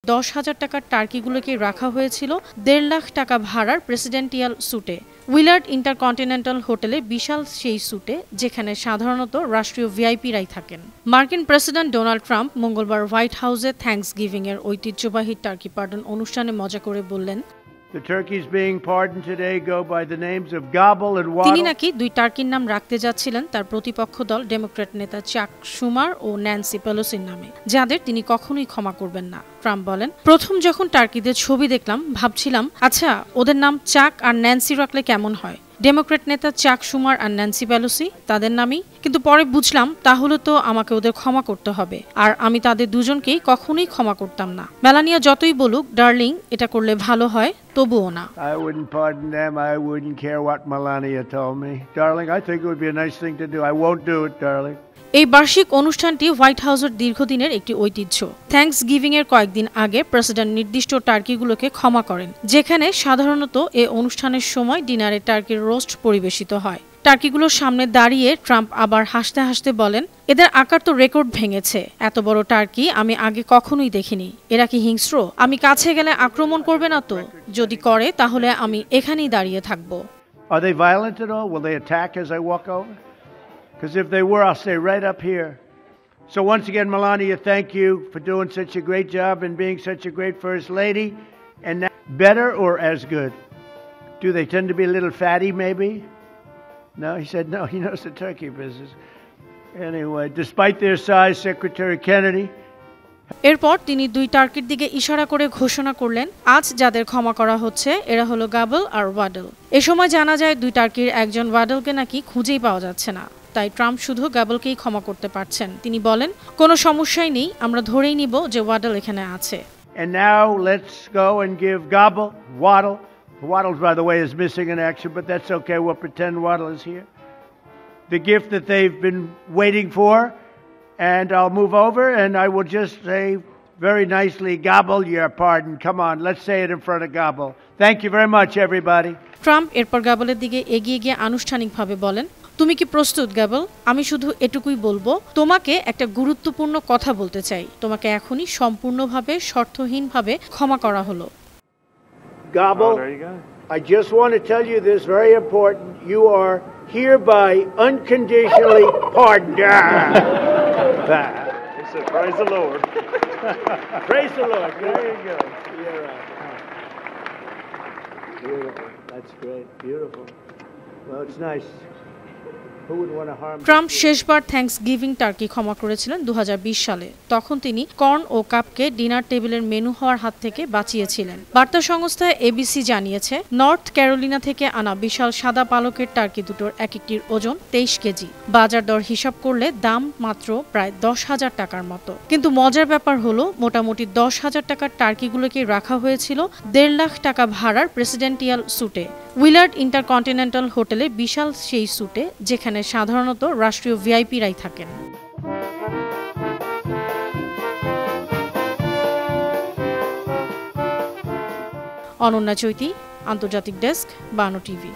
10,000 টাকার টার্কিগুলোকে রাখা হয়েছিল 1.5 লাখ টাকা ভাড়ার প্রেসিডেন্টিয়াল স্যুটে। উইলার্ড ইন্টারকন্টিনেন্টাল হোটেলে বিশাল সেই স্যুটে, যেখানে সাধারণত রাষ্ট্রীয় ভিআইপিরাই থাকেন। মার্কিন প্রেসিডেন্ট ডোনাল্ড ট্রাম্প মঙ্গলবার হোয়াইট হাউসে থ্যাঙ্কসগিভিং এর ঐতিহ্যবাহী টার্কি পার্ডন অনুষ্ঠানে মজা করে বললেন, The turkeys being pardoned today go by the names of Gobble and Waddle. তিনি নাকি দুই টার্কির নাম রাখতে যাচ্ছিলেন তার প্রতিপক্ষ দল ডেমোক্র্যাট নেতা চাক শুমার ও ন্যান্সি পেলোসির নামে, যাদের তিনি কখনোই ক্ষমা করবেন না। ট্রাম্প বলেন, প্রথম যখন টার্কিদের ছবি দেখলাম ভাবছিলাম, আচ্ছা ওদের নাম চাক আর ন্যান্সি রাখলে কেমন হয়। ডেমোক্র্যাট নেতা চাক শুমার আর ন্যান্সি পেলোসি তাদের নামই, কিন্তু পরে বুঝলাম তাহলে তো আমাকে ওদের ক্ষমা করতে হবে, আর আমি তাদের দুজনকেই কখনোই ক্ষমা করতাম না। মেলানিয়া যতই বলুক ডার্লিং এটা করলে ভালো হয়, তবুও না। I wouldn't pardon them. I wouldn't care what Melania told me. Darling, I think it would be a nice thing to do. I won't do it, darling. এই বার্ষিক অনুষ্ঠানটি হোয়াইট হাউসের দীর্ঘদিনের একটি ঐতিহ্য। থ্যাঙ্কসগিভিং এর কয়েকদিন আগে প্রেসিডেন্ট নির্দিষ্ট টার্কিগুলোকে ক্ষমা করেন, যেখানে সাধারণত এই অনুষ্ঠানের সময় ডিনারে টার্কির রোস্ট পরিবেশিত হয়। টার্কিগুলোর সামনে দাঁড়িয়ে ট্রাম্প আবার হাসতে হাসতে বলেন, এদের আকার তো রেকর্ড ভেঙেছে। এত বড় টার্কি আমি আগে কখনোই দেখিনি। এরা কি হিংস্র? আমি কাছে গেলে আক্রমণ করবে না তো? যদি করে তাহলে আমি এখানেই দাঁড়িয়ে থাকবো। Are they violent at all? Will they attack as I walk over? Because if they were, I'll stay right up here. So once again, Melania, thank you for doing such a great job and being such a great First Lady. And now, better or as good? Do they tend to be a little fatty, maybe? No, he said no, he knows the turkey business. Anyway, despite their size, Secretary Kennedy. এরপর তিনি দুই টার্কির দিকে ইশারা করে ঘোষণা করলেন, আজ যাদের ক্ষমা করা হচ্ছে এরা হলো গাবল আর ওয়াডল। এ সময় জানা যায় দুই টার্কির একজন ওয়াডলকে নাকি খুঁজেই পাওয়া যাচ্ছে না, তাই ট্রাম্প শুধু গাবলকেই ক্ষমা করতে পারছেন। তিনি বলেন, কোনো সমস্যাই নেই, আমরা ধরেই নিব যে ওয়াডল এখানে আছে। And now let's go and give Gobble, Waddle. Waddle, by the way, is missing in action, but that's okay. We'll pretend Waddle is here. The gift that they've been waiting for. And I'll move over and I will just say very nicely, Gobble, your pardon. Come on, let's say it in front of Gobble. Thank you very much, everybody. Trump এরপর গাবলের দিকে এগিয়ে গিয়ে আনুষ্ঠানিকভাবে বলেন, তুমি কি প্রস্তুত গাবল? আমি শুধু এটুকুই বলবো, তোমাকে একটা গুরুত্বপূর্ণ কথা বলতে চাই। তোমাকে এখনই সম্পূর্ণভাবে শর্তহীনভাবে ক্ষমা করা হলো। Gobble, I just want to tell you this, very important. You are hereby unconditionally pardoned. He said, praise the Lord. Praise the Lord. There you go. You're right. Beautiful. That's great. Beautiful. Well, it's nice. Who would want to harm? Trump শেষবার Thanksgiving turkey ক্ষমা করেছিলেন 2020 সালে। তখন তিনি corn ও কাপকে dinner টেবিলের menu হওয়ার হাত থেকে বাঁচিয়েছিলেন। বার্তা সংস্থা এবিসি জানিয়েছে, নর্থ ক্যারোলিনা থেকে আনা বিশাল সাদা পালকের টার্কি দুটোর এক একটির ওজন 23 কেজি। বাজার দর হিসাব করলে দাম মাত্র প্রায় 10,000 টাকার মতো। কিন্তু মজার ব্যাপার হলো, মোটামুটি 10,000 টাকার টার্কিগুলোকে রাখা হয়েছিল 1.5 লাখ টাকা ভাড়ার প্রেসিডেন্টিয়াল স্যুটে। উইলার্ড ইন্টারকন্টিনেন্টাল হোটেলে বিশাল সেই স্যুটে, যেখানে সাধারণত রাষ্ট্রীয় ভিআইপিরাই থাকেন। অনন্যা চৈতি, আন্তর্জাতিক ডেস্ক, বানো টিভি।